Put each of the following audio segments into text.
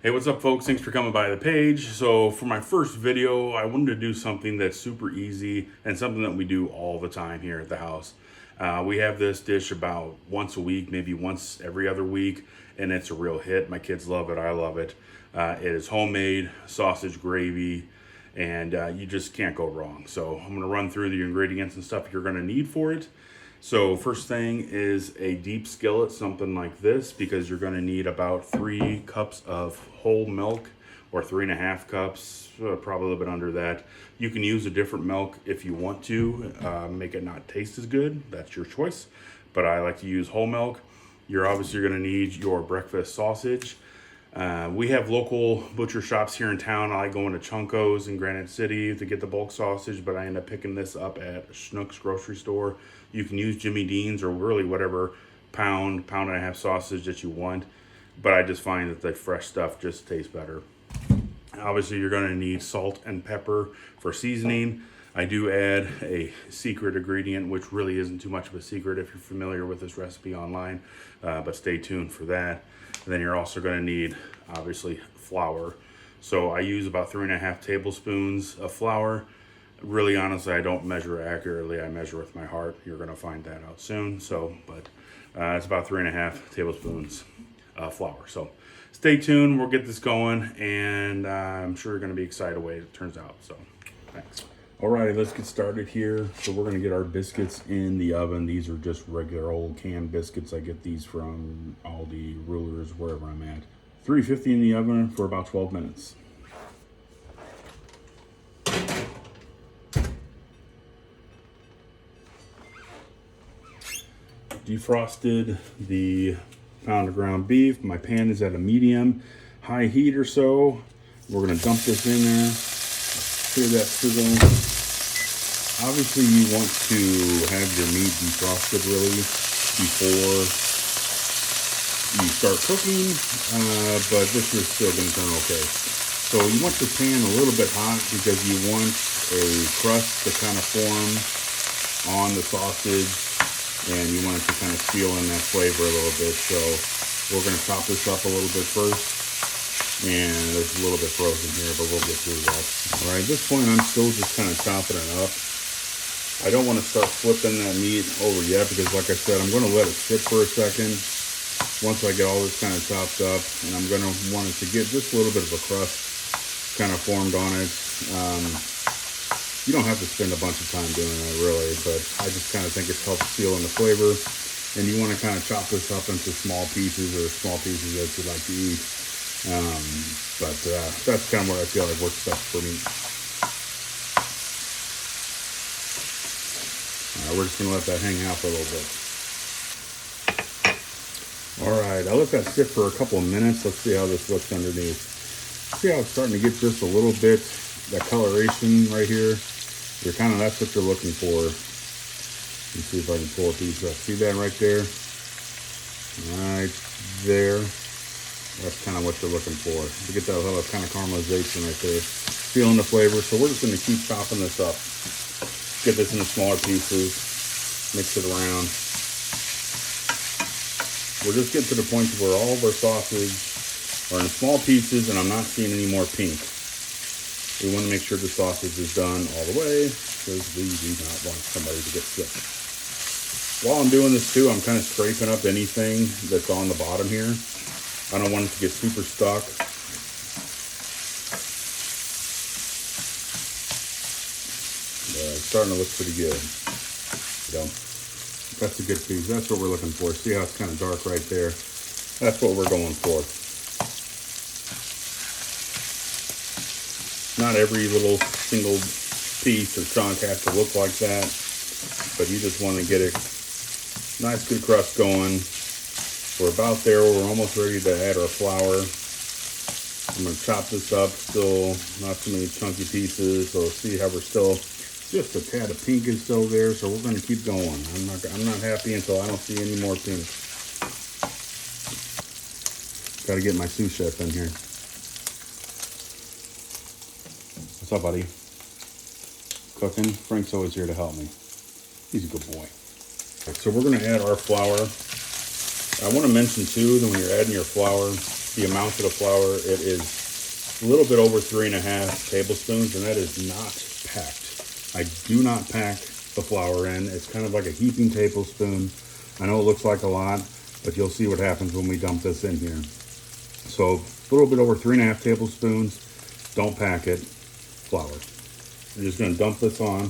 Hey, what's up, folks? Thanks for coming by the page. So for my first video, I wanted to do something that's super easy and something that we do all the time here at the house. We have this dish about once a week, maybe once every other week, and it's a real hit. My kids love it. I love it. It is homemade sausage gravy, and you just can't go wrong. So I'm going to run through the ingredients and stuff you're going to need for it. So first thing is a deep skillet, something like this, because you're going to need about 3 cups of whole milk, or 3.5 cups, probably a little bit under that. You can use a different milk if you want to, make it not taste as good. That's your choice, but I like to use whole milk. You're obviously going to need your breakfast sausage. We have local butcher shops here in town. I like going to Chunko's in Granite City to get the bulk sausage, but I end up picking this up at Schnucks grocery store. You can use Jimmy Dean's or really whatever pound and a half sausage that you want, but I just find that the fresh stuff just tastes better. Obviously, you're going to need salt and pepper for seasoning. I do add a secret ingredient, which really isn't too much of a secret if you're familiar with this recipe online, but stay tuned for that. And then you're also going to need, obviously, flour. So I use about 3.5 tablespoons of flour. Really, honestly, I don't measure accurately. I measure with my heart. You're going to find that out soon. But it's about 3.5 tablespoons of flour. So stay tuned. We'll get this going, and I'm sure you're going to be excited the way it turns out. So thanks. Alrighty, let's get started here. So we're gonna get our biscuits in the oven. These are just regular old canned biscuits. I get these from Aldi, Rulers, wherever I'm at. 350 in the oven for about 12 minutes. Defrosted the pound of ground beef. My pan is at a medium high heat or so. We're gonna dump this in there. Clear that sizzle. Obviously, you want to have your meat defrosted really before you start cooking, but this is still going to turn okay. So you want your pan a little bit hot because you want a crust to kind of form on the sausage, and you want it to kind of seal in that flavor a little bit. So we're going to chop this up a little bit first. And there's a little bit frozen here, but we'll get through that. All right, at this point, I'm still just kind of chopping it up. I don't want to start flipping that meat over yet because, like I said, I'm going to let it sit for a second once I get all this kind of chopped up. And I'm going to want it to get just a little bit of a crust kind of formed on it. You don't have to spend a bunch of time doing that, really, but I just kind of think it helps seal in the flavor. And you want to kind of chop this up into small pieces, or small pieces that you like to eat. But that's kind of what I feel like works best for me. We're just going to let that hang out for a little bit. Alright, I let that sit for a couple of minutes. Let's see how this looks underneath. See how it's starting to get just a little bit, that coloration right here. That's what you're looking for. Let me see if I can pull a piece up. See that right there? Right there. That's kind of what you're looking for. To get that little kind of caramelization right there. Feeling the flavor. So we're just going to keep chopping this up. Get this into smaller pieces. Mix it around. We're just getting to the point where all of our sausage are in small pieces and I'm not seeing any more pink. We want to make sure the sausage is done all the way because we do not want somebody to get sick. While I'm doing this too, I'm kind of scraping up anything that's on the bottom here. I don't want it to get super stuck. It's starting to look pretty good. That's a good piece. That's what we're looking for. See how it's kind of dark right there? That's what we're going for. Not every little single piece or chunk has to look like that, but you just want to get a nice good crust going. We're about there. We're almost ready to add our flour. I'm going to chop this up. Still not too many chunky pieces. So see how we're still just a tad of pink is still there. So we're going to keep going. I'm not happy until I don't see any more pink. Got to get my sous chef in here. What's up, buddy? Cooking. Frank's always here to help me. He's a good boy. So we're going to add our flour. I want to mention too that when you're adding your flour, the amount of the flour, it is a little bit over 3.5 tablespoons, and that is not packed. I do not pack the flour in. It's kind of like a heaping tablespoon. I know it looks like a lot, but you'll see what happens when we dump this in here. So a little bit over 3.5 tablespoons. Don't pack it. Flour. You're just going to dump this on.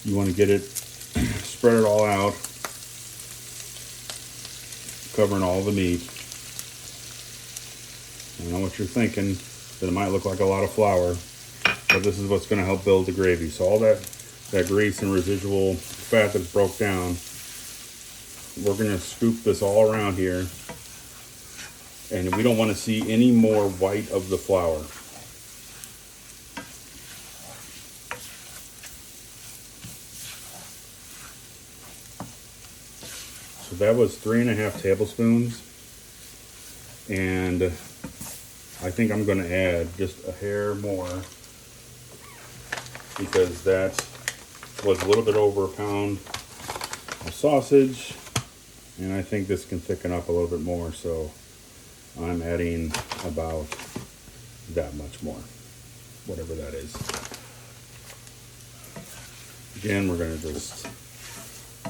You want to get it, spread it all out, covering all the meat. I know what you're thinking, that it might look like a lot of flour, but this is what's going to help build the gravy. So all that grease and residual fat that's broke down, we're going to scoop this all around here, and we don't want to see any more white of the flour. So that was 3.5 tablespoons, and I think I'm going to add just a hair more, because that was a little bit over a pound of sausage, and I think this can thicken up a little bit more, so I'm adding about that much more, whatever that is. Again, we're going to just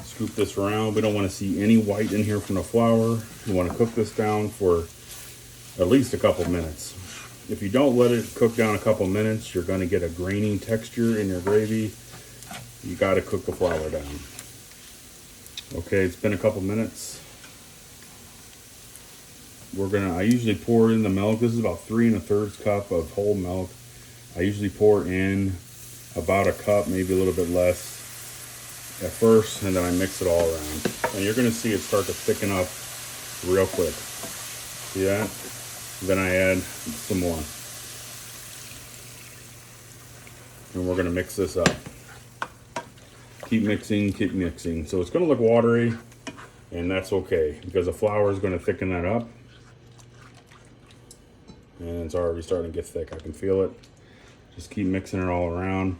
scoop this around. We don't want to see any white in here from the flour. You want to cook this down for at least a couple minutes. If you don't let it cook down a couple minutes, you're going to get a grainy texture in your gravy. You got to cook the flour down. Okay, it's been a couple minutes. I usually pour in the milk. This is about 3 1/3 cup of whole milk. I usually pour in about a cup, maybe a little bit less at first, and then I mix it all around. And you're going to see it start to thicken up real quick. See that? Then I add some more. And we're going to mix this up. Keep mixing, keep mixing. So it's going to look watery, and that's okay, because the flour is going to thicken that up. And it's already starting to get thick. I can feel it. Just keep mixing it all around.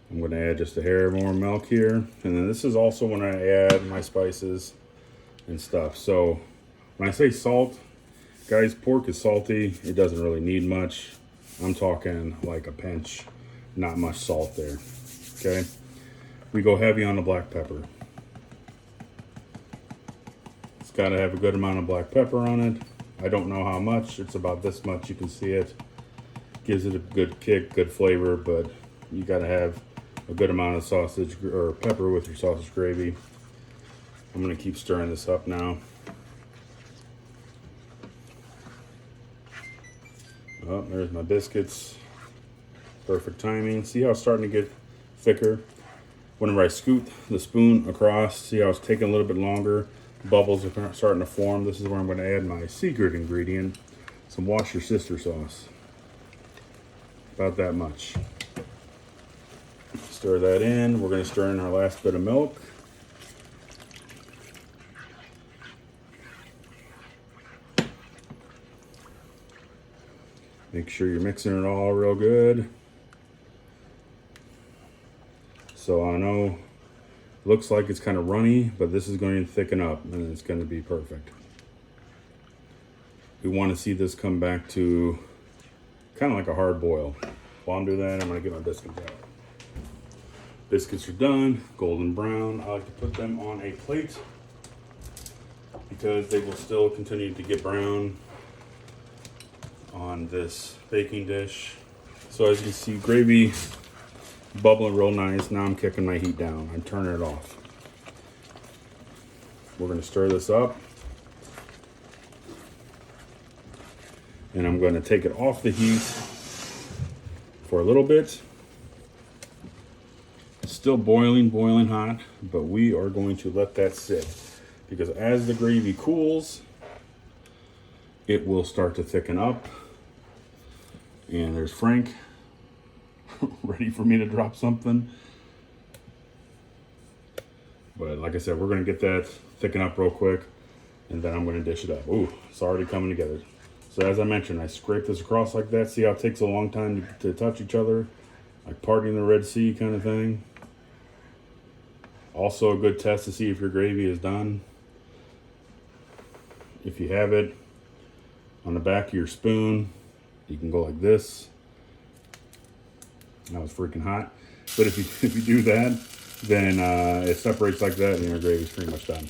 I'm going to add just a hair more milk here. And then this is also when I add my spices and stuff. So when I say salt, guys, pork is salty. It doesn't really need much. I'm talking like a pinch, not much salt there. Okay. We go heavy on the black pepper. It's got to have a good amount of black pepper on it. I don't know how much. It's about this much. You can see it. Gives it a good kick, good flavor, but you got to have a good amount of sausage or pepper with your sausage gravy. I'm going to keep stirring this up now. Oh, there's my biscuits. Perfect timing. See how it's starting to get thicker? Whenever I scoot the spoon across, see how it's taking a little bit longer? Bubbles are starting to form. This is where I'm going to add my secret ingredient, some Wash Your Sister sauce. About that much. Stir that in. We're going to stir in our last bit of milk. Make sure you're mixing it all real good. So I know, looks like it's kind of runny, but this is going to thicken up and it's going to be perfect. We want to see this come back to kind of like a hard boil. While I'm doing that, I'm going to get my biscuits out. Biscuits are done, golden brown. I like to put them on a plate because they will still continue to get brown on this baking dish. So as you can see, gravy bubbling real nice. Now I'm kicking my heat down. I'm turning it off. We're going to stir this up. And I'm going to take it off the heat for a little bit. It's still boiling hot, but we are going to let that sit, because as the gravy cools, it will start to thicken up. And there's Frank ready for me to drop something. But like I said, we're going to get that thicken up real quick, and then I'm going to dish it up. Ooh, it's already coming together. So as I mentioned, I scrape this across like that. See how it takes a long time to touch each other? Like parting the Red Sea kind of thing. Also a good test to see if your gravy is done. if you have it on the back of your spoon, you can go like this. That was freaking hot. But if you do that, then it separates like that, and your gravy's pretty much done.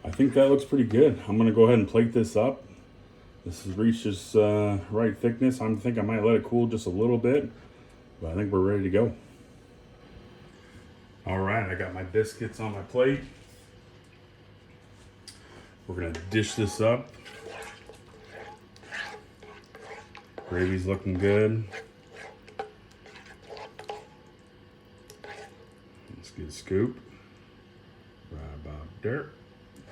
I think that looks pretty good. I'm gonna go ahead and plate this up. This has reached its right thickness. I think I might let it cool just a little bit, but I think we're ready to go. All right, I got my biscuits on my plate. We're gonna dish this up. Gravy's looking good. Let's get a scoop. Right about there.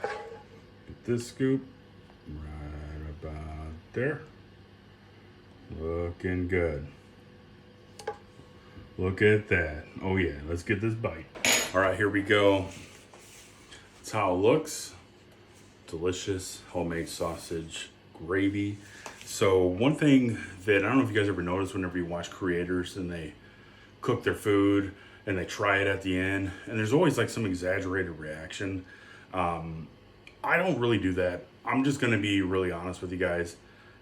Get this scoop. Right about there. Looking good. Look at that. Oh yeah, let's get this bite. All right, here we go. That's how it looks. Delicious homemade sausage gravy. So one thing that I don't know if you guys ever notice whenever you watch creators and they cook their food and they try it at the end, and there's always like some exaggerated reaction. I don't really do that. I'm just gonna be really honest with you guys.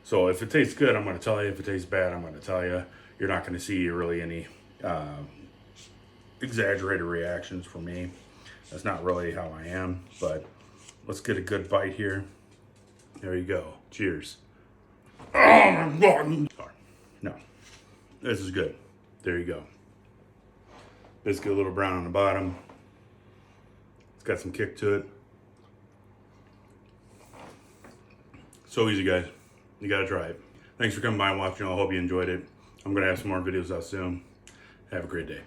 So if it tastes good, I'm gonna tell you. If it tastes bad, I'm gonna tell you. You're not gonna see really any exaggerated reactions from me. That's not really how I am, but let's get a good bite here. There you go. Cheers. Oh my God. Sorry. No, this is good. There you go. Biscuit a little brown on the bottom. It's got some kick to it. So easy, guys. You gotta try it. Thanks for coming by and watching. I hope you enjoyed it. I'm gonna have some more videos out soon. Have a great day.